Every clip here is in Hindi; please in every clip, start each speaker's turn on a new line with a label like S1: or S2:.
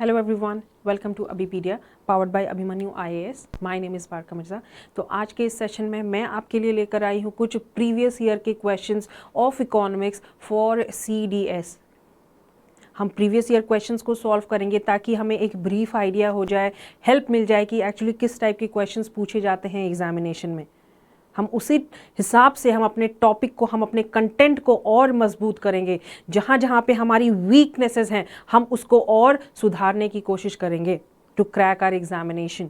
S1: Hello everyone, welcome to Abhipedia powered by Abhimanyu IAS. My name is Parka Mirza. तो आज के इस सेशन में मैं आपके लिए लेकर आई हूँ कुछ प्रीवियस ईयर के questions of economics for CDS. हम प्रीवियस ईयर क्वेश्चंस को सॉल्व करेंगे ताकि हमें एक ब्रीफ आइडिया हो जाए, हेल्प मिल जाए कि एक्चुअली किस टाइप के क्वेश्चंस पूछे जाते हैं एग्जामिनेशन में। हम उसी हिसाब से हम अपने टॉपिक को, हम अपने कंटेंट को और मजबूत करेंगे। जहाँ जहाँ पे हमारी वीकनेसेस हैं हम उसको और सुधारने की कोशिश करेंगे to crack our examination.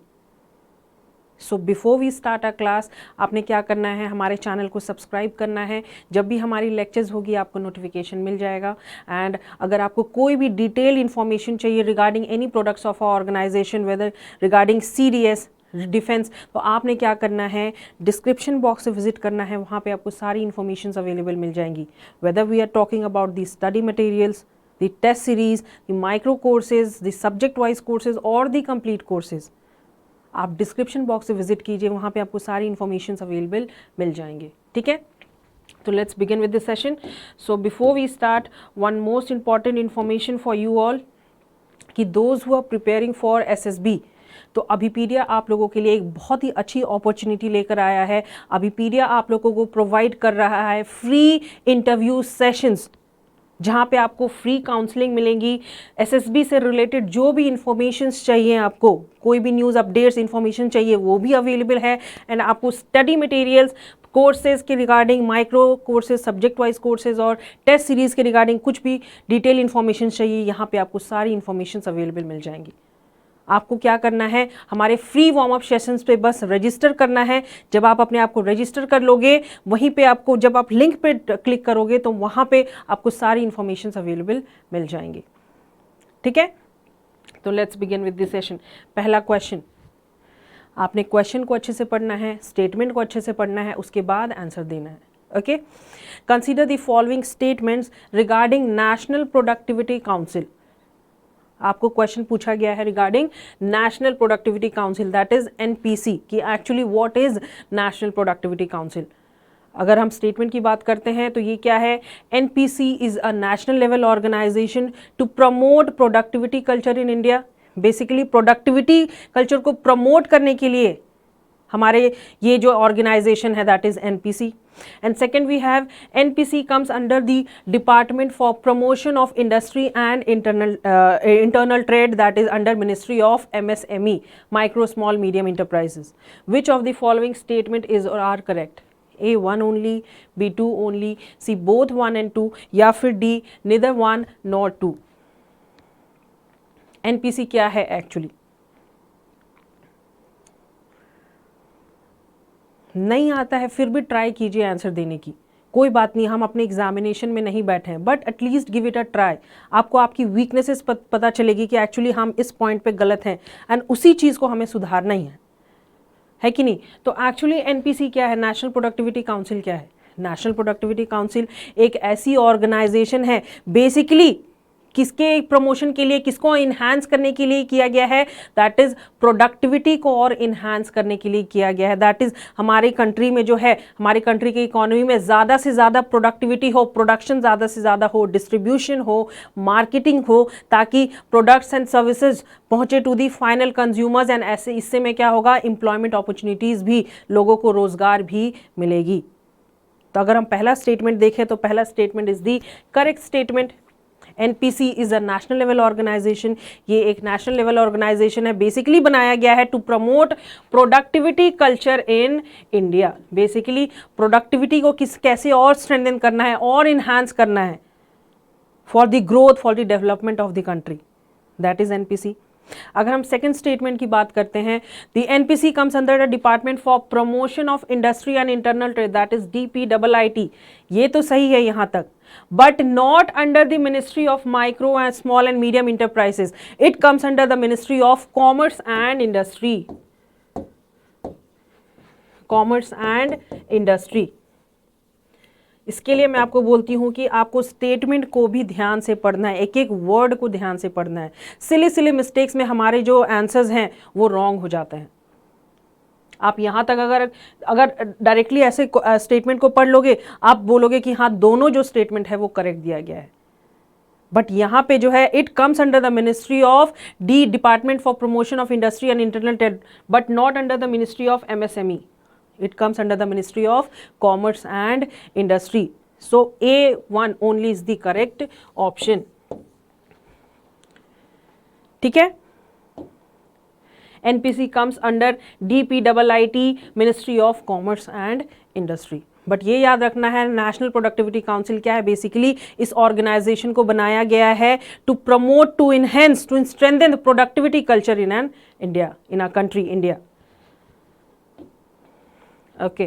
S1: So before we start our class, आपने क्या करना है, हमारे चैनल को सब्सक्राइब करना है। जब भी हमारी लेक्चर्स होगी आपको नोटिफिकेशन मिल जाएगा। एंड अगर आपको कोई भी डिटेल इन्फॉर्मेशन चाहिए regarding any products of our organisation, whether regarding CDS, defence, तो आपने क्या करना है, डिस्क्रिप्शन बॉक्स से विजिट करना है। वहाँ पे आपको सारी इन्फॉर्मेशन अवेलेबल मिल जाएंगी। Whether we are talking about the study materials, the test series, the micro courses, the subject wise courses और द कंप्लीट कोर्सेज, आप डिस्क्रिप्शन बॉक्स से विजिट कीजिए। वहाँ पे आपको सारी इन्फॉर्मेशन अवेलेबल मिल जाएंगे। ठीक है, तो let's begin with this session. So before we start, one most important information for you all कि those who are preparing for SSB, तो अबीपीडिया आप लोगों के लिए एक बहुत ही अच्छी अपॉर्चुनिटी लेकर आया है। अबीपीडिया आप लोगों को प्रोवाइड कर रहा है फ्री इंटरव्यू सेशंस, जहाँ पे आपको फ्री काउंसलिंग मिलेंगी। एसएसबी से रिलेटेड जो भी इंफॉर्मेशंस चाहिए, आपको कोई भी न्यूज़ अपडेट्स इंफॉर्मेशन चाहिए वो भी अवेलेबल है। एंड आपको स्टडी मटेरियल्स, कोर्सेज के regarding, micro courses, subject wise courses और टेस्ट सीरीज़ के रिगार्डिंग कुछ भी डिटेल इन्फॉर्मेशन चाहिए, यहाँ पे आपको सारी इन्फॉर्मेशन अवेलेबल मिल जाएंगी। आपको क्या करना है, हमारे फ्री वार्म अप सेशंस पे बस रजिस्टर करना है। जब आप अपने आप को रजिस्टर कर लोगे, वहीं पे आपको, जब आप लिंक पे क्लिक करोगे तो वहाँ पे आपको सारी इन्फॉर्मेशन अवेलेबल मिल जाएंगी। ठीक है, तो let's begin with this session. पहला क्वेश्चन, आपने क्वेश्चन को अच्छे से पढ़ना है, स्टेटमेंट को अच्छे से पढ़ना है, उसके बाद आंसर देना है। Okay, consider the following statements regarding National Productivity Council. आपको क्वेश्चन पूछा गया है regarding National Productivity Council, that is NPC, कि actually what is National Productivity Council. अगर हम स्टेटमेंट की बात करते हैं तो ये क्या है, NPC is a national level organisation to promote productivity culture in India. Basically productivity culture को प्रमोट करने के लिए हमारे ये जो ऑर्गेनाइजेशन है that is NPC. And second we have NPC comes under the department for promotion of industry and internal trade, that is under ministry of MSME, micro small medium enterprises. Which of the following statement is और are correct? A 1 only, B 2 only, C both 1 and 2, या फिर D neither 1 nor 2। एनपीसी क्या है एक्चुअली? नहीं आता है फिर भी ट्राई कीजिए आंसर देने की, कोई बात नहीं, हम अपने एग्जामिनेशन में नहीं बैठे हैं, but at least give it a try. आपको आपकी वीकनेसेस पता चलेगी कि एक्चुअली हम इस पॉइंट पे गलत हैं एंड उसी चीज़ को हमें सुधारना ही है कि नहीं। तो एक्चुअली एनपीसी क्या है, नेशनल प्रोडक्टिविटी काउंसिल क्या है? नेशनल प्रोडक्टिविटी काउंसिल एक ऐसी ऑर्गेनाइजेशन है, बेसिकली किसके प्रमोशन के लिए, किसको इन्हांस करने के लिए किया गया है, दैट इज प्रोडक्टिविटी को और इन्हांस करने के लिए किया गया है। दैट इज हमारे कंट्री में जो है, हमारी कंट्री की इकोनॉमी में ज़्यादा से ज़्यादा प्रोडक्टिविटी हो, प्रोडक्शन ज़्यादा से ज़्यादा हो, डिस्ट्रीब्यूशन हो, मार्केटिंग हो, ताकि प्रोडक्ट्स एंड सर्विसेज पहुंचे to the final consumers. And ऐसे इससे में क्या होगा, एम्प्लॉयमेंट अपॉर्चुनिटीज़ भी, लोगों को रोजगार भी मिलेगी। तो अगर हम पहला स्टेटमेंट देखें तो पहला statement is the correct statement. NPC is a national level organisation, ये एक नेशनल लेवल ऑर्गेनाइजेशन है, बेसिकली बनाया गया है to promote productivity culture in India. Basically productivity को कैसे और स्ट्रेंथन करना है और इन्हांस करना है for the growth, for the development of the country, that is NPC. अगर हम सेकंड स्टेटमेंट की बात करते हैं, the NPC comes under the department for promotion of industry and internal trade, that is DPIIT. ये तो सही है यहाँ तक, but not under the Ministry of Micro and Small and Medium Enterprises. It comes under the Ministry of Commerce and Industry. Commerce and Industry. इसके लिए मैं आपको बोलती हूँ कि आपको स्टेटमेंट को भी ध्यान से पढ़ना है, एक एक वर्ड को ध्यान से पढ़ना है। सिली मिस्टेक्स में हमारे जो आंसर्स हैं वो रॉन्ग हो जाते हैं। आप यहाँ तक अगर डायरेक्टली ऐसे स्टेटमेंट को पढ़ लोगे, आप बोलोगे कि हाँ दोनों जो स्टेटमेंट है वो करेक्ट दिया गया है, बट यहाँ पे जो है it comes under the ministry of D, department for promotion of industry and internal trade, but not under the ministry of MSME. It comes under the Ministry of Commerce and Industry. So A1 only is the correct option. ठीक है. NPC comes under DPIIT, Ministry of Commerce and Industry. But ये याद रखना है, नेशनल प्रोडक्टिविटी काउंसिल क्या है, बेसिकली इस ऑर्गेनाइजेशन को बनाया गया है to promote, to enhance, to strengthen the productivity culture in an India, in our country India. Okay.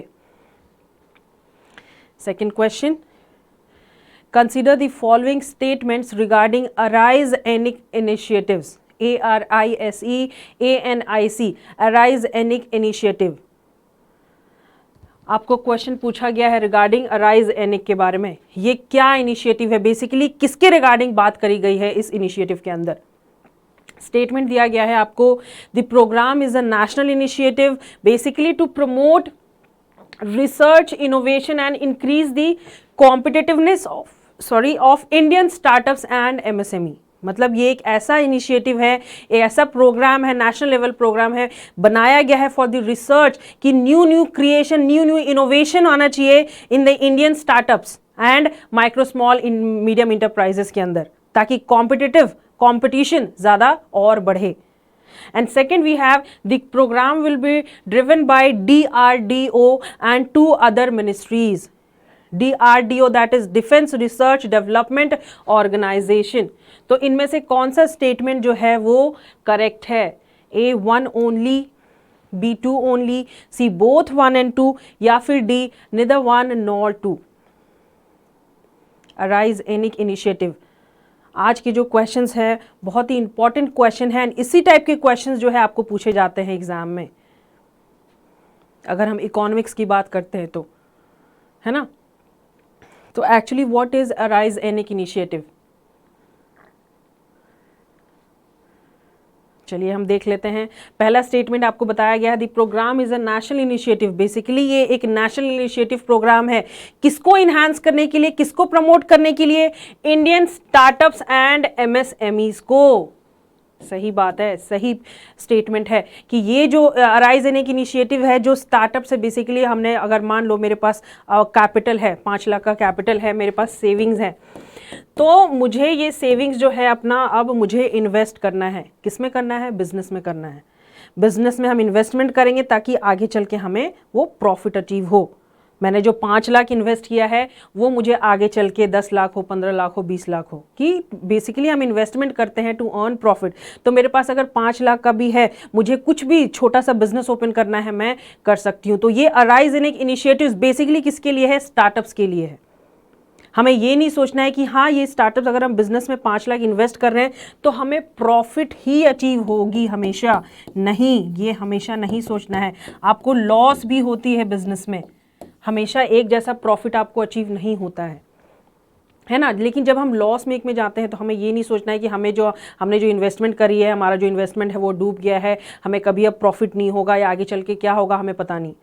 S1: Second question. Consider the following statements regarding ARISE ENIC initiatives. ARISE, ANIC, ARISE ENIC initiative. आपको क्वेश्चन पूछा गया है रिगार्डिंग अराइज एनिक के बारे में. ये क्या इनिशिएटिव है, बेसिकली किसके रिगार्डिंग बात करी गई है इस इनिशिएटिव के अंदर. स्टेटमेंट दिया गया है आपको, the programme is a national initiative basically to promote research, innovation and increase the competitiveness of Indian startups and MSME. मतलब ये एक ऐसा इनिशिएटिव है, एक ऐसा प्रोग्राम है, नेशनल लेवल प्रोग्राम है, बनाया गया है फॉर द रिसर्च कि न्यू क्रिएशन, न्यू इनोवेशन आना चाहिए in the Indian startups and micro small in medium enterprises के अंदर, ताकि कॉम्पिटिशन ज़्यादा और बढ़े. And second, we have the program will be driven by DRDO and 2 other ministries. DRDO, that is Defense Research Development Organization. तो इनमें से कौन सा स्टेटमेंट जो है वो करेक्ट है? A1 only, B2 only, C both 1 and 2, या फिर D neither 1 nor 2. ARISE ANIC initiative. आज के जो क्वेश्चंस है बहुत ही इंपॉर्टेंट क्वेश्चन है, एंड इसी टाइप के क्वेश्चंस जो है आपको पूछे जाते हैं एग्जाम में, अगर हम इकोनॉमिक्स की बात करते हैं तो, है ना. तो actually what is ARISE ANIC initiative? चलिए हम देख लेते हैं. पहला स्टेटमेंट आपको बताया गया है, the programme is a national initiative. Basically ये एक नेशनल इनिशिएटिव प्रोग्राम है. किसको इनहांस करने के लिए, किसको प्रमोट करने के लिए? इंडियन स्टार्टअप्स एंड MSMEs को. सही बात है, सही स्टेटमेंट है कि ये जो अराइज एनिक इनिशिएटिव है, जो स्टार्टअप से बेसिकली हमने, अगर मान लो मेरे पास कैपिटल है, 5 लाख का कैपिटल है, मेरे पास सेविंग्स है, तो मुझे ये सेविंग्स जो है अपना अब मुझे इन्वेस्ट करना है. किस में करना है? बिजनेस में करना है. बिजनेस में हम इन्वेस्टमेंट करेंगे ताकि आगे चल के हमें वो प्रॉफिट अचीव हो. मैंने जो 5 लाख इन्वेस्ट किया है वो मुझे आगे चल के 10 लाख हो, 15 लाख हो, 20 लाख हो, कि बेसिकली हम इन्वेस्टमेंट करते हैं टू अर्न प्रॉफिट. तो मेरे पास अगर 5 लाख का भी है, मुझे कुछ भी छोटा सा बिजनेस ओपन करना है, मैं कर सकती हूँ. तो ये अराइज एनिक इनिशिएटिव्स बेसिकली किसके लिए है? स्टार्टअप्स के लिए है. हमें ये नहीं सोचना है कि हाँ ये स्टार्टअप्स, अगर हम बिजनेस में 5 लाख इन्वेस्ट कर रहे हैं तो हमें प्रॉफिट ही अचीव होगी हमेशा. नहीं, ये हमेशा नहीं सोचना है. आपको लॉस भी होती है बिजनेस में, हमेशा एक जैसा प्रॉफिट आपको अचीव नहीं होता है ना. लेकिन जब हम लॉस मेक में जाते हैं तो हमें ये नहीं सोचना है कि हमने जो इन्वेस्टमेंट करी है, हमारा जो इन्वेस्टमेंट है वो डूब गया है, हमें कभी अब प्रॉफिट नहीं होगा या आगे चल के क्या होगा हमें पता नहीं.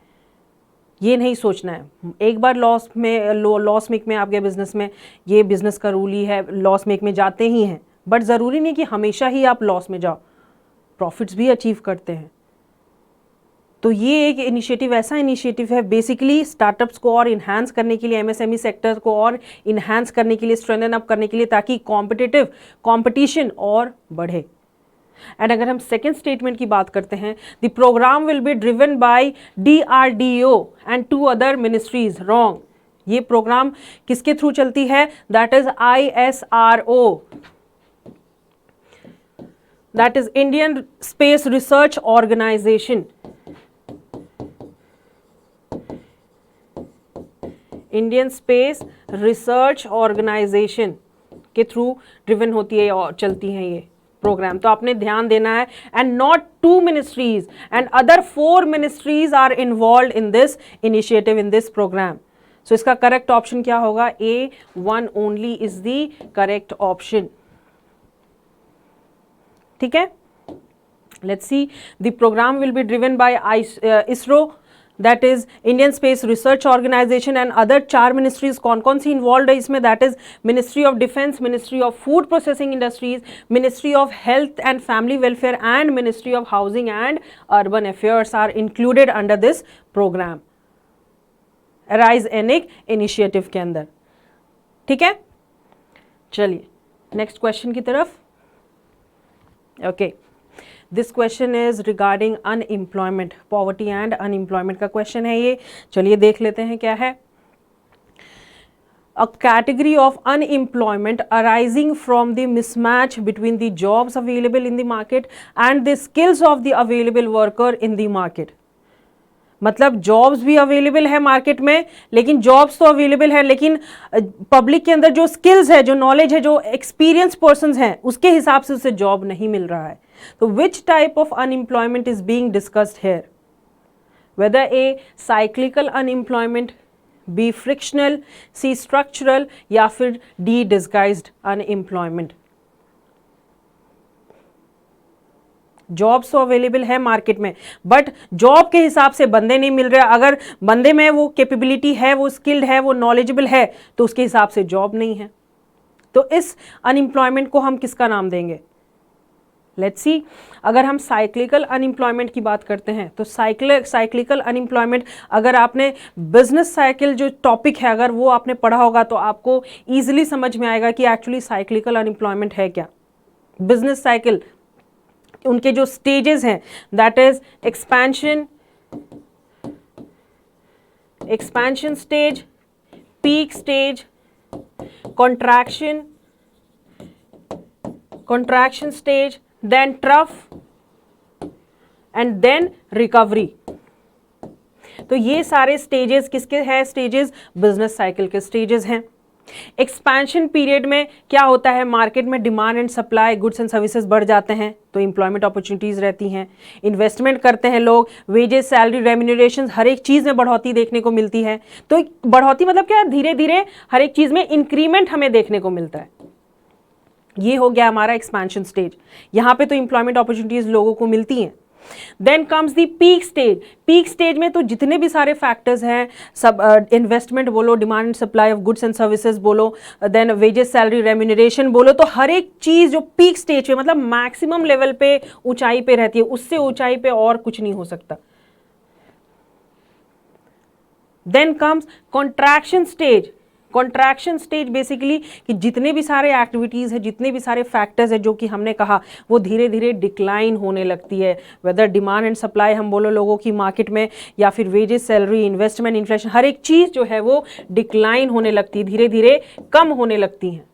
S1: ये नहीं सोचना है. एक बार लॉस मेक में आप गए बिजनेस में, ये बिजनेस का रूल ही है, लॉस मेक में जाते ही हैं. बट ज़रूरी नहीं कि हमेशा ही आप लॉस में जाओ, प्रॉफिट्स भी अचीव करते हैं. तो ये एक इनिशिएटिव, ऐसा इनिशिएटिव है बेसिकली स्टार्टअप्स को और इन्हांस करने के लिए, MSME सेक्टर को और इन्हांस करने के लिए, स्ट्रेंथन अप करने के लिए, ताकि कंपटीशन और बढ़े. एंड अगर हम सेकेंड स्टेटमेंट की बात करते हैं, the programme will be driven by DRDO and 2 other ministries. Wrong. ये प्रोग्राम किसके थ्रू चलती है? That is ISRO, that is Indian space research Organisation. Indian space research Organisation के थ्रू ड्रिवन होती है और चलती हैं ये प्रोग्राम. तो आपने ध्यान देना है. And not 2 ministries and other 4 ministries are involve in this initiative, in this programme. So इसका करेक्ट ऑप्शन क्या होगा? A1 only is the correct option. ठीक है. Let's see. The programme will be driven by ISRO, that is Indian space research organisation and other 4 ministries कौन कौन सी इन्वॉल्व है इसमें, that is ministry of defence, ministry of food processing industries, ministry of health and family welfare and ministry of housing and urban affairs are included under this programme ARISE ANIC initiative के अंदर। ठीक है, चलिए नेक्स्ट क्वेश्चन की तरफ। Okay, this question is regarding unemployment, poverty and unemployment का क्वेश्चन है ये। चलिए देख लेते हैं क्या है। A category of unemployment arising from the mismatch between the jobs available in the market and the skills of the available worker in the market. मतलब जॉब्स भी अवेलेबल है मार्केट में, लेकिन जॉब्स तो अवेलेबल है, लेकिन पब्लिक के अंदर जो स्किल्स है, जो नॉलेज है, जो एक्सपीरियंस पर्सन्स हैं, उसके हिसाब से उसे जॉब नहीं मिल रहा है। तो which type of unemployment is being discussed here, whether A cyclical unemployment, B frictional, C structural, या फिर डी डिस्गाइज्ड अनएम्प्लॉयमेंट। जॉब्स तो अवेलेबल है मार्केट में, बट जॉब के हिसाब से बंदे नहीं मिल रहे। अगर बंदे में वो कैपेबिलिटी है, वो स्किल्ड है, वो नॉलेजेबल है, तो उसके हिसाब से जॉब नहीं है। तो इस अनएम्प्लॉयमेंट को हम किसका नाम देंगे? लेट्स सी, अगर हम साइक्लिकल अनएम्प्लॉयमेंट की बात करते हैं तो साइक्लिकल अनएम्प्लॉयमेंट, अगर आपने बिजनेस साइकिल जो टॉपिक है अगर वो आपने पढ़ा होगा तो आपको ईजिली समझ में आएगा कि एक्चुअली साइक्लिकल अनएम्प्लॉयमेंट है क्या। बिजनेस साइकिल, उनके जो स्टेजेस हैं, that is expansion stage, peak stage, contraction stage, then trough and then recovery। तो ये सारे स्टेजेस किसके हैं? स्टेजेस बिजनेस साइकिल के स्टेजेस हैं। एक्सपेंशन पीरियड में क्या होता है? मार्केट में demand and supply, goods and services बढ़ जाते हैं तो एम्प्लॉयमेंट अपॉर्चुनिटीज रहती हैं। इन्वेस्टमेंट करते हैं लोग, वेजेस, सैलरी, रेम्यूनरेशन, हर एक चीज़ में बढ़ोतरी देखने को मिलती है। तो बढ़ोतरी मतलब क्या? धीरे धीरे हर एक चीज़ में इंक्रीमेंट हमें देखने को मिलता है। ये हो गया हमारा एक्सपेंशन स्टेज। यहाँ पे तो एम्प्लॉयमेंट अपॉर्चुनिटीज लोगों को मिलती हैं। Then comes the peak stage. Peak stage में तो जितने भी सारे फैक्टर्स हैं, सब इन्वेस्टमेंट बोलो, demand and supply of goods and services बोलो, देन वेजेस, सैलरी, रेम्यूनरेशन बोलो, तो हर एक चीज़ जो पीक स्टेज पे मतलब मैक्सिमम लेवल पे ऊंचाई पे रहती है, उससे ऊंचाई पे और कुछ नहीं हो सकता। Then comes contraction stage. Contraction stage basically कि जितने भी सारे एक्टिविटीज़ हैं, जितने भी सारे फैक्टर्स हैं जो कि हमने कहा, वो धीरे धीरे डिक्लाइन होने लगती है। वेदर डिमांड एंड सप्लाई हम बोलो लोगों की मार्केट में, या फिर वेजेस, सैलरी, इन्वेस्टमेंट, इन्फ्लेशन, हर एक चीज़ जो है वो डिक्लाइन होने लगती है, धीरे धीरे कम होने लगती हैं।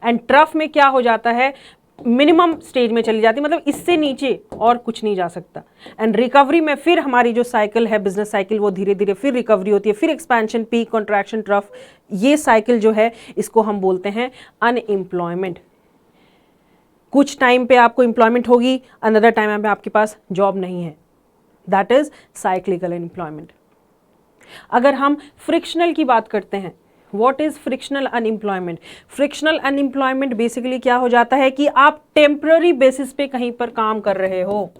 S1: एंड ट्रफ में क्या हो जाता है? मिनिमम स्टेज में चली जाती है, मतलब इससे नीचे और कुछ नहीं जा सकता। एंड रिकवरी में फिर हमारी जो साइकिल है, बिजनेस साइकिल, वो धीरे धीरे फिर रिकवरी होती है, फिर एक्सपेंशन, पीक, कॉन्ट्रैक्शन, ट्रफ। ये साइकिल जो है इसको हम बोलते हैं अनएम्प्लॉयमेंट। कुछ टाइम पे आपको एम्प्लॉयमेंट होगी, अनदर टाइम पे आपके पास जॉब नहीं है, दैट इज साइक्लिकल एम्प्लॉयमेंट। अगर हम फ्रिक्शनल की बात करते हैं, what is frictional unemployment? Frictional unemployment basically क्या हो जाता है कि आप टेम्पररी बेसिस पे कहीं पर काम कर रहे हो।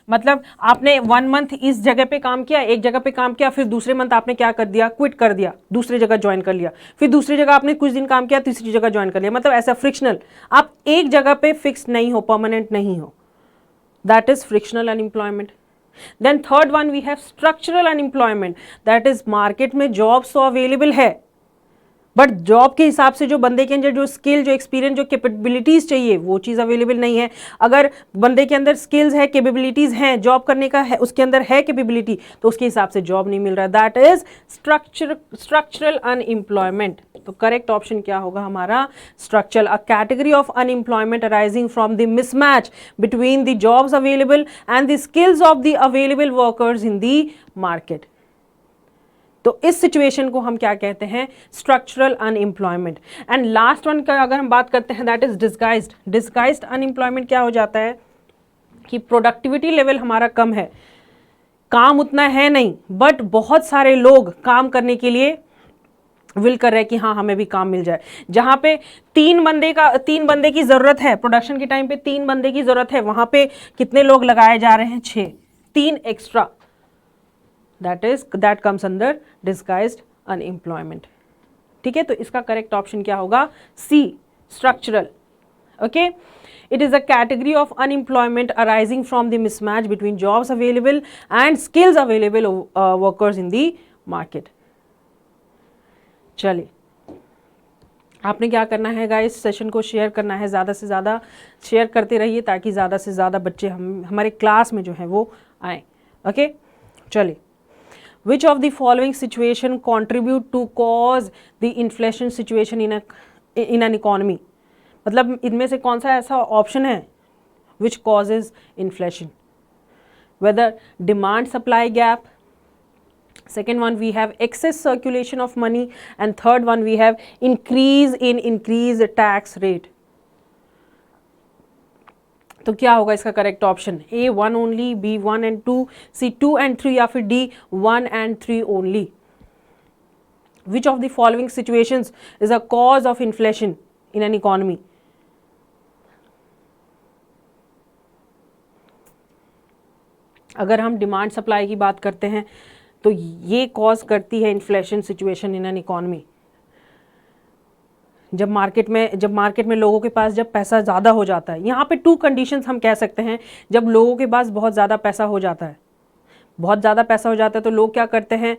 S1: मतलब आपने 1 मंथ इस जगह पे काम किया, एक जगह पे काम किया, फिर दूसरे मंथ आपने क्या कर दिया? क्विट कर दिया, दूसरी जगह ज्वाइन कर लिया, फिर दूसरी जगह आपने कुछ दिन काम किया, तीसरी जगह ज्वाइन कर लिया। मतलब ऐसा फ्रिक्शनल, आप एक जगह पे फिक्स नहीं हो, परमानेंट नहीं हो, that is frictional unemployment. Then third one we have structural unemployment, that is market में जॉब्स तो अवेलेबल है, बट जॉब के हिसाब से जो बंदे के अंदर जो स्किल, जो एक्सपीरियंस, जो कैपेबिलिटीज़ चाहिए वो चीज़ अवेलेबल नहीं है। अगर बंदे के अंदर स्किल्स है, कैपेबिलिटीज़ हैं, जॉब करने का है, उसके अंदर है कैपेबिलिटी, तो उसके हिसाब से जॉब नहीं मिल रहा है, दैट इज स्ट्रक्चरल अनएम्प्लॉयमेंट। तो करेक्ट ऑप्शन क्या होगा हमारा? Structural. A category of unemployment arising from the mismatch between the jobs available and the skills of the available workers in the market. तो इस सिचुएशन को हम क्या कहते हैं? Structural unemployment. And last one का अगर हम बात करते हैं, that is disguised. Disguised unemployment क्या हो जाता है कि प्रोडक्टिविटी लेवल हमारा कम है, काम उतना है नहीं, बट बहुत सारे लोग काम करने के लिए विल कर रहे हैं कि हाँ हमें भी काम मिल जाए। जहाँ पे 3 बंदे की ज़रूरत है, प्रोडक्शन के टाइम पे 3 बंदे की ज़रूरत है, वहाँ पे कितने लोग लगाए जा रहे हैं? 6। 3 extra, that comes under disguised unemployment. ठीक है, तो इसका करेक्ट ऑप्शन क्या होगा? C, structural. Okay, it is a category of unemployment arising from the mismatch between jobs available and skills available workers in the market। चलिए, आपने क्या करना है गाइस, सेशन को शेयर करना है, ज़्यादा से ज़्यादा शेयर करते रहिए ताकि ज़्यादा से ज़्यादा बच्चे हमारे क्लास में जो है वो आए। ओके, चलिए, which of the following situation contribute to cause the inflation situation in an economy? मतलब इनमें से कौन सा ऐसा ऑप्शन है which causes inflation? Whether demand supply gap, second one we have excess circulation of money, and third one we have increase tax rate. तो क्या होगा इसका correct option? A 1 only, B 1 and 2, C 2 and 3, या फिर D 1 and 3 only. Which of the following situations is a cause of inflation in an economy? अगर हम डिमांड सप्लाई की बात करते हैं तो ये कॉज करती है inflation situation in an economy. जब मार्केट में लोगों के पास जब पैसा ज़्यादा हो जाता है, यहाँ पे 2 कंडीशंस हम कह सकते हैं। जब लोगों के पास बहुत ज़्यादा पैसा हो जाता है, तो लोग क्या करते हैं?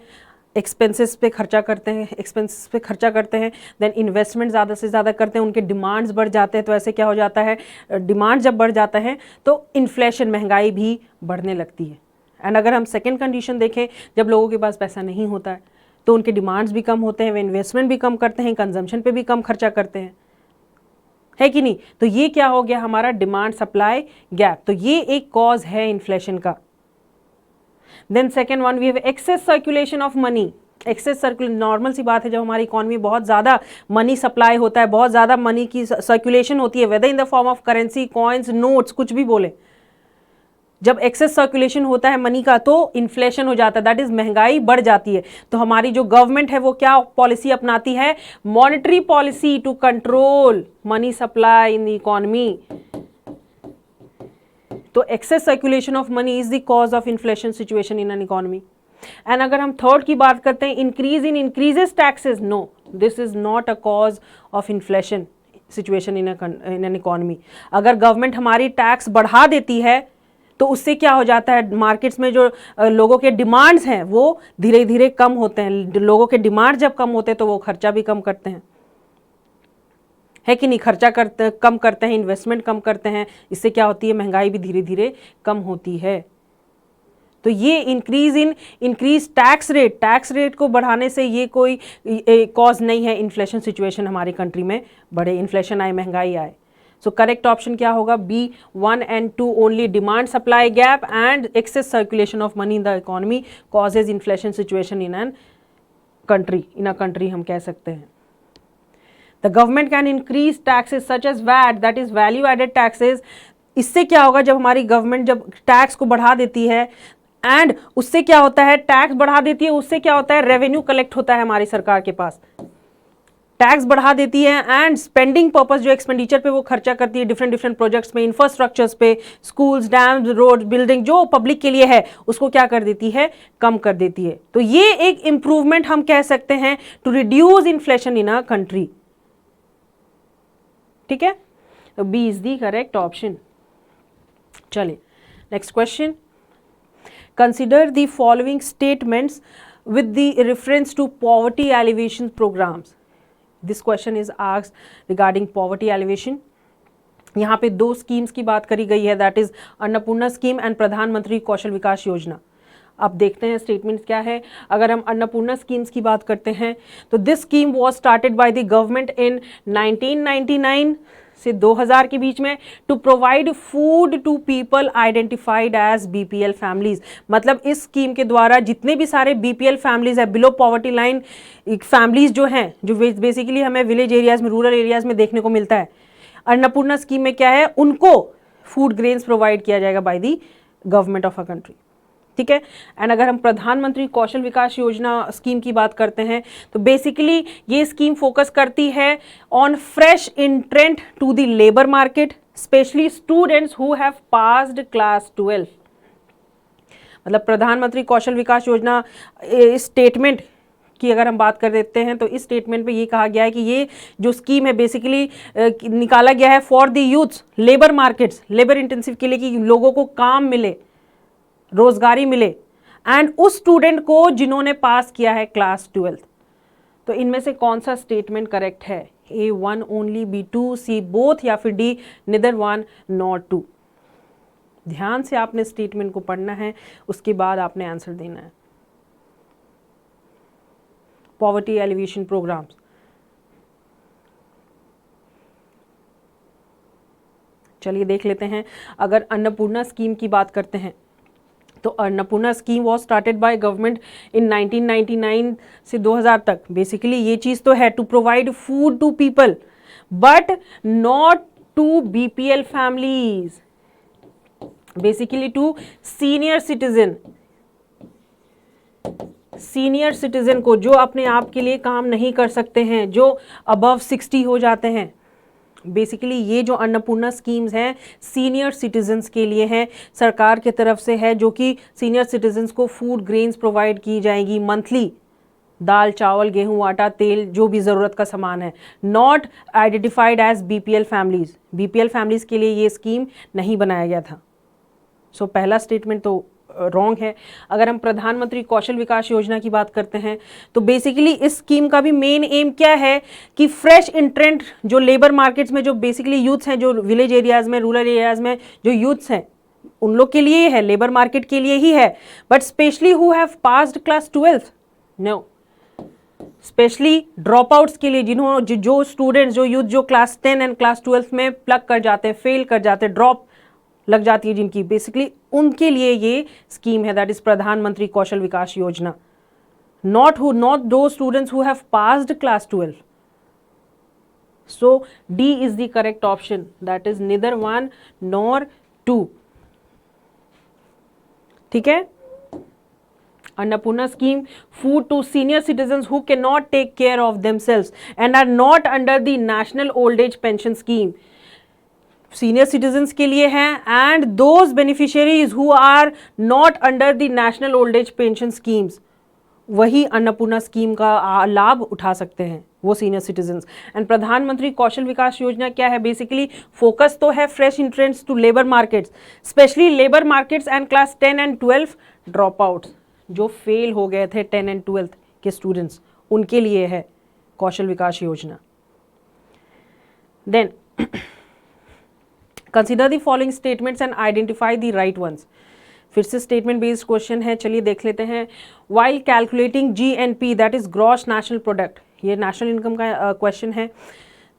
S1: एक्सपेंसेस पे खर्चा करते हैं, देन इन्वेस्टमेंट ज़्यादा से ज़्यादा करते हैं, उनके डिमांड्स बढ़ जाते हैं। तो ऐसे क्या हो जाता है? डिमांड जब बढ़ जाता है तो इन्फ्लेशन, महंगाई भी बढ़ने लगती है। एंड अगर हम सेकेंड कंडीशन देखें, जब लोगों के पास पैसा नहीं होता है तो उनके डिमांड्स भी कम होते हैं, वे इन्वेस्टमेंट भी कम करते हैं, कंजम्पशन पे भी कम खर्चा करते हैं, है कि नहीं? तो ये क्या हो गया हमारा? Demand supply gap. तो ये एक कॉज है इन्फ्लेशन का। Then second one we have excess circulation of money. Excess circulation, normal सी बात है, जब हमारी इकॉनमी बहुत ज़्यादा मनी सप्लाई होता है, बहुत ज़्यादा मनी की सर्कुलेशन होती है, whether in the form of currency, coins, notes, कुछ भी बोले, जब एक्सेस सर्कुलेशन होता है मनी का तो इन्फ्लेशन हो जाता है, दैट इज महंगाई बढ़ जाती है। तो हमारी जो गवर्नमेंट है वो क्या पॉलिसी अपनाती है? Monetary policy to control money supply in the economy. तो excess circulation of money is the cause of inflation situation in an economy. And अगर हम थर्ड की बात करते हैं, increases taxes, no, this is not a cause of inflation situation in an economy. अगर गवर्नमेंट हमारी टैक्स बढ़ा देती है तो उससे क्या हो जाता है? मार्केट्स में जो लोगों के डिमांड्स हैं वो धीरे धीरे कम होते हैं। लोगों के डिमांड जब कम होते हैं तो वो खर्चा भी कम करते हैं, है कि नहीं? खर्चा कम करते हैं, इन्वेस्टमेंट कम करते हैं। इससे क्या होती है? महंगाई भी धीरे धीरे कम होती है। तो ये इंक्रीज टैक्स रेट को बढ़ाने से ये कोई कॉज नहीं है इन्फ्लेशन सिचुएशन हमारी कंट्री में बढ़े, इन्फ्लेशन आए, महंगाई आए। सो करेक्ट ऑप्शन क्या होगा? B 1 and 2 only, demand supply gap and excess circulation of money in the economy causes inflation situation in a country हम कह सकते हैं। The government can increase taxes such as VAT, that is value added taxes. इससे क्या होगा? जब हमारी गवर्नमेंट जब टैक्स को बढ़ा देती है, एंड उससे क्या होता है? टैक्स बढ़ा देती है, उससे क्या होता है? रेवेन्यू कलेक्ट होता है हमारी सरकार के पास। टैक्स बढ़ा देती है एंड स्पेंडिंग पर्पस जो एक्सपेंडिचर पे वो खर्चा करती है डिफरेंट प्रोजेक्ट्स पे, इंफ्रास्ट्रक्चर्स पे, स्कूल्स, डैम्स, रोड, बिल्डिंग जो पब्लिक के लिए है उसको क्या कर देती है? कम कर देती है। तो ये एक इंप्रूवमेंट हम कह सकते हैं to reduce inflation in a country. ठीक है, तो B is the correct option. चलिए next question. Consider the following statements with the reference to poverty alleviation programmes. This question is asked regarding poverty alleviation. यहाँ पे 2 स्कीम्स की बात करी गई है, that is Annapurna scheme and Pradhan Mantri Kaushal Vikas योजना। अब देखते हैं स्टेटमेंट क्या है। अगर हम अन्नपूर्णा स्कीम्स की बात करते हैं तो this scheme was started by the government in 1999 से 2000 के बीच में to provide food to people identified as BPL families. मतलब इस स्कीम के द्वारा जितने भी सारे बीपीएल फैमिलीज है, बिलो पॉवर्टी लाइन फैमिलीज जो हैं, जो बेसिकली हमें विलेज एरियाज में, रूरल एरियाज में देखने को मिलता है, अन्नपूर्णा स्कीम में क्या है? उनको फूड ग्रेन्स प्रोवाइड किया जाएगा bye the government of a country. ठीक है। एंड अगर हम प्रधानमंत्री कौशल विकास योजना स्कीम की बात करते हैं तो बेसिकली ये स्कीम फोकस करती है on fresh entrant to the labour market, specially students who have passed class 12। मतलब प्रधानमंत्री कौशल विकास योजना स्टेटमेंट की अगर हम बात कर देते हैं तो इस स्टेटमेंट पे ये कहा गया है कि ये जो स्कीम है बेसिकली निकाला गया है for the youths labour markets, labour intensive के लिए, कि लोगों को काम मिले, रोजगारी मिले, एंड उस स्टूडेंट को जिन्होंने पास किया है क्लास 12th। तो इनमें से कौन सा स्टेटमेंट करेक्ट है? A1 only, B2, C both, या फिर D निदर वन नॉट टू? ध्यान से आपने स्टेटमेंट को पढ़ना है, उसके बाद आपने आंसर देना है। पॉवर्टी एलिवेशन प्रोग्राम्स, चलिए देख लेते हैं। अगर अन्नपूर्णा स्कीम की बात करते हैं तो Annapurna scheme was started by government in 1999 से 2000 तक। बेसिकली ये चीज़ तो है to provide food to people but not to BPL families, basically to senior citizen को, जो अपने आप के लिए काम नहीं कर सकते हैं, जो अबव 60 हो जाते हैं। बेसिकली ये जो अन्नपूर्णा स्कीम्स हैं सीनियर सिटीजन्स के लिए हैं, सरकार के तरफ से है, जो कि सीनियर सिटीजन्स को फूड ग्रेन्स प्रोवाइड की जाएंगी मंथली, दाल, चावल, गेहूं, आटा, तेल, जो भी ज़रूरत का सामान है। Not identified as BPL families, BPL families के लिए ये स्कीम नहीं बनाया गया था। सो पहला स्टेटमेंट तो रॉन्ग है। अगर हम प्रधानमंत्री कौशल विकास योजना की बात करते हैं तो बेसिकली इस स्कीम का भी मेन एम क्या है कि फ्रेश इंट्रेंट जो लेबर मार्केट्स में जो बेसिकली यूथ्स हैं, जो विलेज एरियाज में, रूरल एरियाज में जो यूथ्स हैं, उन लोग के लिए है, लेबर मार्केट के लिए ही है। But specially who have passed class 12th, no, specially drop outs के लिए, जिन्होंने जो स्टूडेंट्स, जो यूथ जो क्लास 10 एंड क्लास 12 में प्लग कर जाते हैं, फेल कर जाते हैं, ड्रॉप लग जाती है जिनकी, बेसिकली उनके लिए ये स्कीम है, दैट इज प्रधानमंत्री Kaushal Vikas Yojana. Not to students who have passed class 12। So D is the correct option, that is neither 1 nor 2। ठीक है। Annapurna scheme, food to senior citizens who cannot take care of themselves and are not under the national old age pension scheme। Senior citizens के लिए हैं and those beneficiaries who are not under the national old age pension schemes, वही अन्नपूर्णा स्कीम का लाभ उठा सकते हैं, वो senior citizens. And Pradhan Mantri Kaushal Vikas योजना क्या है? बेसिकली फोकस तो है fresh entrants to labour markets, specially labour markets and class 10 and 12 drop outs, जो फेल हो गए थे 10 एंड 12 के स्टूडेंट्स, उनके लिए है Kaushal Vikas Yojana. Then consider the following statements and identify the right ones. फिर से स्टेटमेंट बेस्ड क्वेश्चन है, चलिए देख लेते हैं। While calculating GNP, that is gross national product, ये नेशनल इनकम का क्वेश्चन है।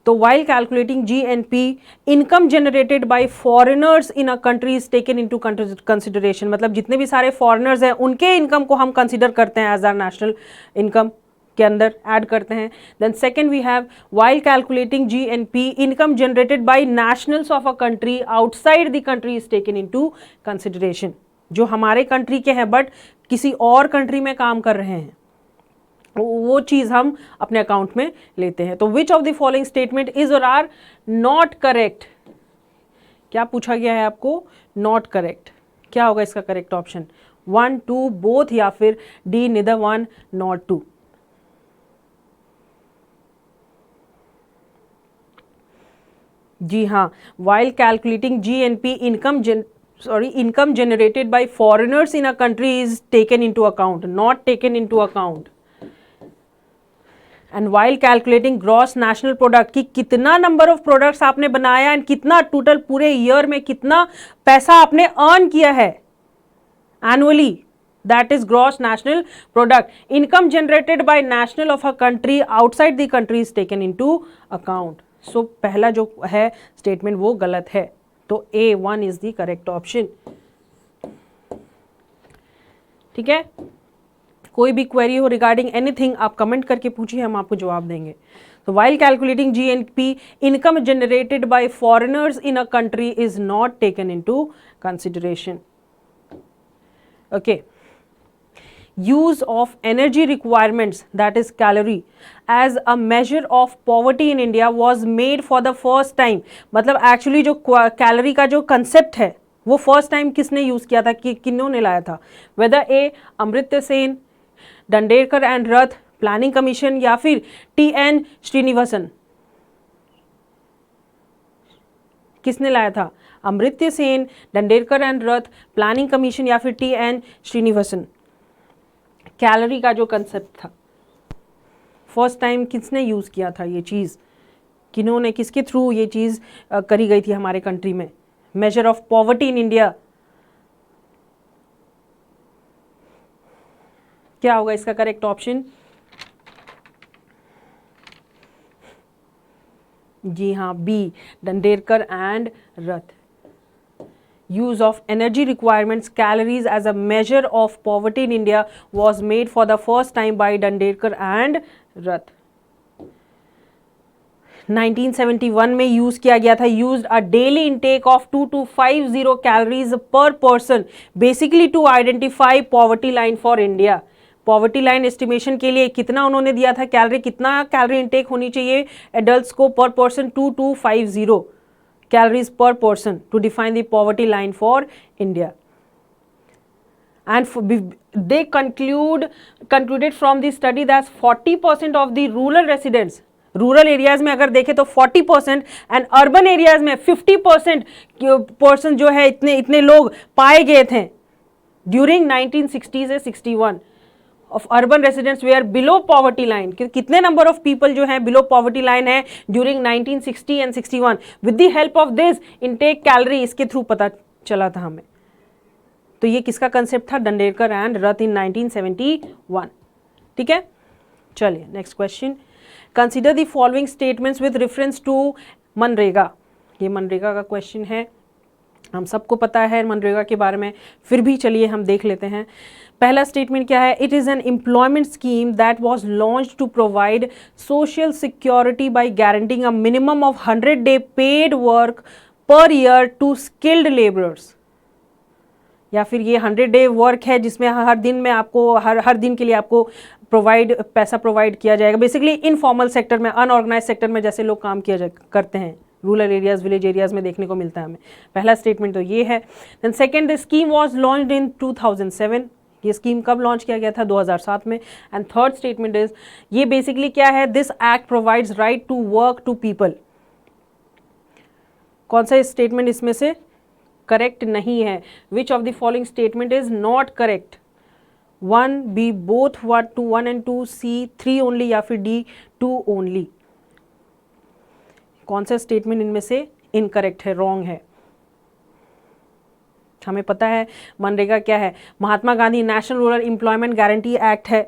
S1: तो while calculating GNP, income generated bye foreigners in a country is taken into consideration, मतलब जितने भी सारे फॉरेनर्स हैं उनके इनकम को हम कंसिडर करते हैं एज आर नेशनल इनकम के अंदर ऐड करते हैं। Then second we have while calculating GNP, income generated by nationals of a country outside the country is taken into consideration, जो हमारे कंट्री के हैं बट किसी और कंट्री में काम कर रहे हैं, वो चीज़ हम अपने अकाउंट में लेते हैं। तो विच of the following statement is और आर नॉट करेक्ट? क्या पूछा गया है आपको? Not correct. क्या होगा इसका करेक्ट ऑप्शन? 1, 2 बोथ, या फिर D निदर 1 नॉट 2? जी हाँ, while calculating GNP, income generated by foreigners in a country is taken into account, not taken into account। And while calculating gross national product, कि कितना नंबर ऑफ प्रोडक्ट्स आपने बनाया एंड कितना टोटल पूरे ईयर में कितना पैसा आपने अर्न किया है annually, that is gross national product. Income generated by national of a country outside the country is taken into account. सो पहला जो है स्टेटमेंट वो गलत है, तो A1 is the correct option. ठीक है। कोई भी क्वेरी हो रिगार्डिंग एनीथिंग आप कमेंट करके पूछिए, हम आपको जवाब देंगे। तो while calculating GNP, income generated bye foreigners in a country is not taken into consideration. Okay. use of energy requirements, that is calorie, as a measure of poverty in India was made for the first time। मतलब एक्चुअली जो कैलोरी का जो कंसेप्ट है वो फर्स्ट टाइम किसने यूज किया था, कि किन्होंने लाया था? Whether a Amartya Sen, Dandekar and Rath, planning commission, या फिर टी.एन. श्रीनिवासन। किसने लाया था? Amartya Sen, Dandekar and Rath, planning commission, या फिर टी.एन. श्रीनिवासन। कैलोरी का जो कंसेप्ट था फर्स्ट टाइम किसने यूज किया था? ये चीज किन्होंने, किसके थ्रू ये चीज करी गई थी हमारे कंट्री में? Measure of poverty in India, क्या होगा इसका करेक्ट ऑप्शन? जी हाँ, B, दंडेरकर and Rath. Use of energy requirements, calories as a measure of poverty in India was made for the first time by Danderkar and Rath. 1971 में यूज किया गया था. Used a daily intake of 2250 calories per person, basically to identify poverty line for India. Poverty line estimation के लिए कितना उन्होंने दिया था कैलोरी, कितना कैलोरी इंटेक होनी चाहिए एडल्ट्स को पर person? 2250 calories per person to define the poverty line for India. And they concluded from the study that 40% of the rural residents, rural areas में अगर देखें तो 40% एंड अर्बन एरियाज में 50% पर्सन जो है इतने लोग पाए गए थे ड्यूरिंग 1960 से 61 of urban residents were below poverty line. कितने number of people जो हैं below poverty line है during 1960 and 61. With the help of this intake calorie इसके थ्रू पता चला था हमें. तो ये किसका कंसेप्ट था? दंडेरकर एंड रथ इन 1971. ठीक है, चलिए next question. Consider the following statements with reference to मनरेगा. ये मनरेगा का क्वेश्चन है, हम सबको पता है मनरेगा के बारे में, फिर भी चलिए हम देख लेते हैं. पहला स्टेटमेंट क्या है? It is an employment scheme that was launched to provide social security by guaranteeing a minimum of 100 day paid work per year to skilled labourers. या फिर ये 100 डे वर्क है जिसमें हर दिन में आपको हर दिन के लिए आपको पैसा प्रोवाइड किया जाएगा. बेसिकली इनफॉर्मल सेक्टर में, अनऑर्गेनाइज सेक्टर में जैसे लोग काम करते हैं, रूरल एरियाज, विलेज एरियाज में देखने को मिलता है हमें. पहला स्टेटमेंट तो ये है. Then second, the scheme was launched in 2007. ये स्कीम कब लॉन्च किया गया था? 2007 में. एंड थर्ड स्टेटमेंट इज, ये बेसिकली क्या है? This act provides right to work to people. कौन सा स्टेटमेंट इसमें से करेक्ट नहीं है? Which of the following statement is not correct? 1, B both 1 and 2, C 3 only, या फिर D 2 ओनली. कौन सा स्टेटमेंट इनमें से इनकरेक्ट है, रॉन्ग है? हमें पता है मनरेगा क्या है. Mahatma Gandhi national rural employment guarantee act है.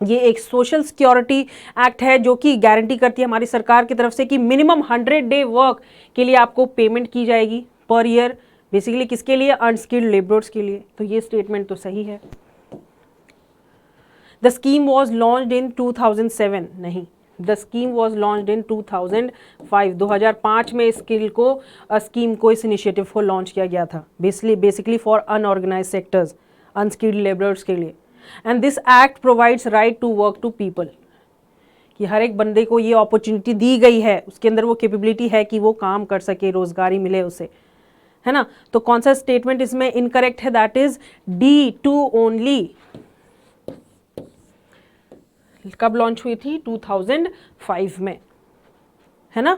S1: ये एक सोशल सिक्योरिटी एक्ट है जो कि गारंटी करती है हमारी सरकार की तरफ से कि मिनिमम 100 डे वर्क के लिए आपको पेमेंट की जाएगी पर ईयर. बेसिकली किसके लिए? अनस्किल्ड लेबरर्स के लिए. तो ये स्टेटमेंट तो सही है. The scheme was launched in 2007. नहीं, द स्कीम वॉज लॉन्च्ड इन 2005. 2005 में स्कीम को इस इनिशिएटिव को लॉन्च किया गया था. Basically for unorganised sectors, unskilled labourers के लिए. And this act provides right to work to people, कि हर एक बंदे को ये अपॉर्चुनिटी दी गई है, उसके अंदर वो कैपेबिलिटी है कि वो काम कर सके, रोजगारी मिले उसे, है ना. तो कौन सा स्टेटमेंट इसमें इनकरेक्ट है? That is D 2 only. कब लॉन्च हुई थी? 2005 में, है ना.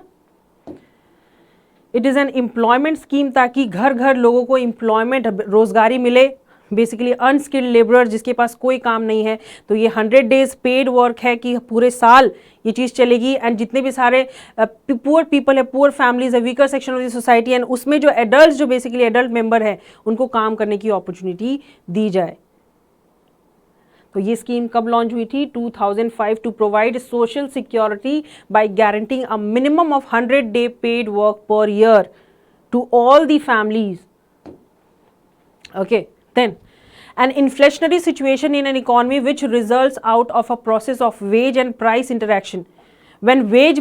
S1: It is an employment scheme, ताकि घर घर लोगों को एम्प्लॉयमेंट, रोजगारी मिले. बेसिकली अनस्किल्ड लेबरर जिसके पास कोई काम नहीं है. तो ये 100 डेज पेड वर्क है कि पूरे साल ये चीज़ चलेगी. एंड जितने भी सारे पुअर पीपल है, पुअर फैमिलीज है, weaker section of the society, and उसमें जो एडल्ट, जो बेसिकली एडल्ट मेंबर है, उनको काम करने की अपॉर्चुनिटी दी जाए. तो ये स्कीम कब लॉन्च हुई थी? 2005, to provide social security by guaranteeing a minimum of 100 day paid work per year to all the families. Okay, then an inflationary situation in an economy which results out of a process of wage and price interaction. When wage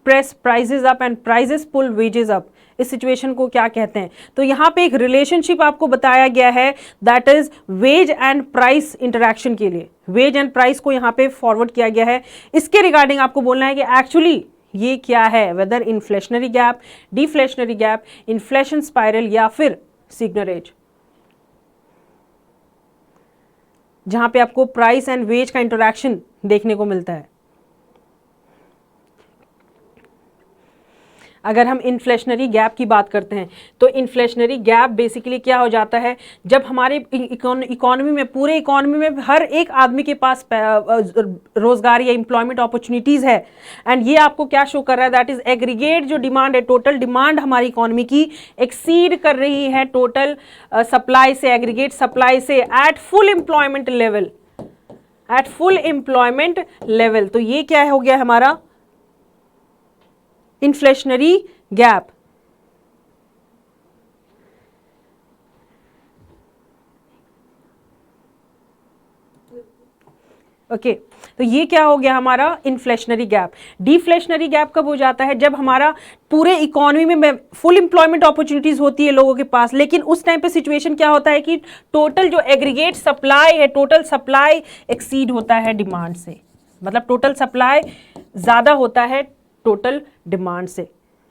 S1: press prices up and prices pull wages up, इस सिचुएशन को क्या कहते हैं? तो यहाँ पे एक रिलेशनशिप आपको बताया गया है, that is wage and price interaction के लिए. वेज एंड प्राइस को यहाँ पे फॉरवर्ड किया गया है. इसके रिगार्डिंग आपको बोलना है कि एक्चुअली ये क्या है, whether inflationary gap, deflationary gap, inflation spiral, या फिर सिग्नरेज, जहां पे आपको प्राइस एंड वेज का इंटरैक्शन देखने को मिलता है। अगर हम इन्फ्लेशनरी गैप की बात करते हैं तो इन्फ्लेशनरी गैप बेसिकली क्या हो जाता है, जब हमारे इकोनॉमी में, पूरे इकोनॉमी में हर एक आदमी के पास रोजगार या एम्प्लॉयमेंट अपॉर्चुनिटीज है, एंड ये आपको क्या शो कर रहा है, दैट इज एग्रीगेट जो डिमांड है, टोटल डिमांड हमारी इकोनॉमी की एक्सीड कर रही है टोटल सप्लाई से, एग्रीगेट सप्लाई से, at full employment level, at full employment level. तो ये क्या हो गया हमारा इन्फ्लेशनरी गैप। ओके, तो ये क्या हो गया हमारा इन्फ्लेशनरी गैप। डिफ्लेशनरी गैप कब हो जाता है, जब हमारा पूरे इकोनॉमी में फुल एम्प्लॉयमेंट अपॉर्चुनिटीज होती है लोगों के पास, लेकिन उस टाइम पे सिचुएशन क्या होता है कि टोटल जो एग्रीगेट सप्लाई है, टोटल सप्लाई एक्सीड होता है डिमांड से, मतलब टोटल सप्लाई ज्यादा होता है टोटल डिमांड से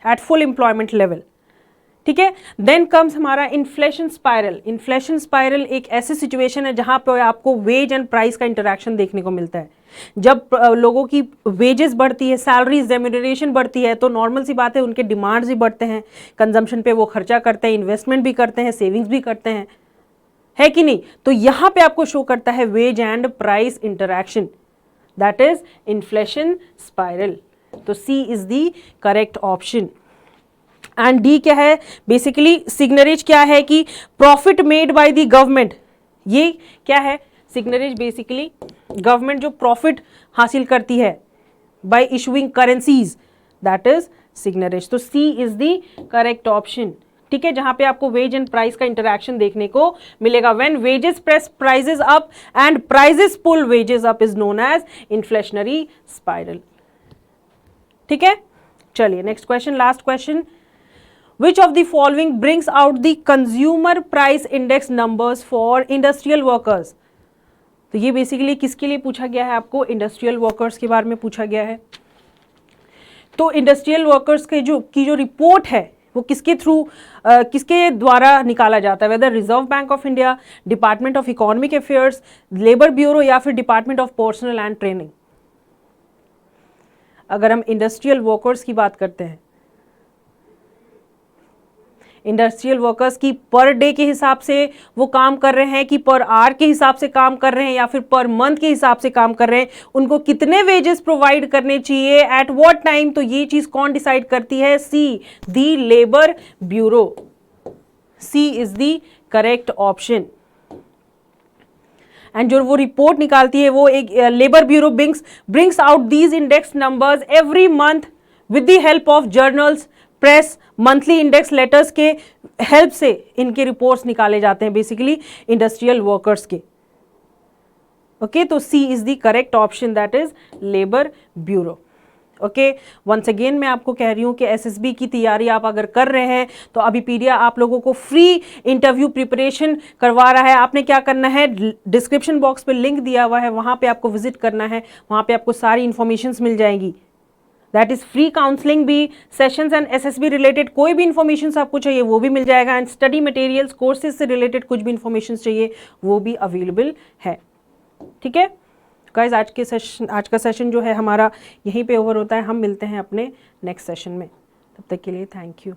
S1: एट फुल एम्प्लॉयमेंट लेवल। ठीक है, देन कम्स हमारा इन्फ्लेशन स्पाइरल। इन्फ्लेशन स्पाइरल एक ऐसी सिचुएशन है जहां पर आपको वेज एंड प्राइस का इंटरैक्शन देखने को मिलता है। जब लोगों की वेजेस बढ़ती है, सैलरीज, रेम्यूनरेशन बढ़ती है, तो नॉर्मल सी बात है उनके डिमांड्स भी बढ़ते हैं, कंजम्पशन पे वो खर्चा करते हैं, इन्वेस्टमेंट भी करते हैं, सेविंग्स भी करते हैं, है कि नहीं। तो यहां पे आपको शो करता है wage and price interaction, that is inflation spiral. तो C is the correct option. And D क्या है, बेसिकली सिग्नरेज क्या है कि profit made by the government. ये क्या है, सिग्नरेज बेसिकली गवर्नमेंट जो प्रॉफिट हासिल करती है by issuing currencies, that is seigniorage. तो C is the correct option. ठीक है, जहां पे आपको वेज एंड प्राइस का इंटरैक्शन देखने को मिलेगा। When wages press prices up and prices pull wages up is known as inflationary spiral. ठीक है, चलिए next question, last question. Which of the following brings out the consumer price index numbers for industrial workers? तो ये बेसिकली किसके लिए पूछा गया है, आपको इंडस्ट्रियल वर्कर्स के बारे में पूछा गया है। तो इंडस्ट्रियल वर्कर्स के जो रिपोर्ट है वो किसके थ्रू, किसके द्वारा निकाला जाता है, whether Reserve Bank of India, department of economic affairs, labour bureau या फिर department of personnel and training. अगर हम इंडस्ट्रियल वर्कर्स की बात करते हैं, इंडस्ट्रियल वर्कर्स की पर डे के हिसाब से वो काम कर रहे हैं कि पर आवर के हिसाब से काम कर रहे हैं या फिर पर मंथ के हिसाब से काम कर रहे हैं, उनको कितने वेजेस प्रोवाइड करने चाहिए, एट व्हाट टाइम, तो ये चीज कौन डिसाइड करती है, C the labour bureau. C is the correct option. And जो वो रिपोर्ट निकालती है वो एक labour bureau brings out these index numbers every month with the help of journals, press, monthly index letters के हेल्प से इनके रिपोर्ट्स निकाले जाते हैं बेसिकली इंडस्ट्रियल वर्कर्स के। ओके, तो C is the correct option, that is labour bureau. Okay, once again मैं आपको कह रही हूं कि एसएसबी की तैयारी आप अगर कर रहे हैं तो अबीपीडिया आप लोगों को फ्री इंटरव्यू प्रिपरेशन करवा रहा है। आपने क्या करना है, डिस्क्रिप्शन बॉक्स पे लिंक दिया हुआ है, वहां पे आपको विजिट करना है, वहां पे आपको सारी इंफॉर्मेशन मिल जाएंगी। दैट इज फ्री काउंसलिंग भी, सेशंस एंड एसएसबी रिलेटेड कोई भी इंफॉर्मेशन आपको चाहिए वो भी मिल जाएगा, एंड स्टडी मटेरियल्स, कोर्सेज से रिलेटेड कुछ भी इंफॉर्मेशन चाहिए वो भी अवेलेबल है। ठीक है गाइज, आज का सेशन जो है हमारा यहीं पे ओवर होता है। हम मिलते हैं अपने नेक्स्ट सेशन में, तब तक के लिए थैंक यू।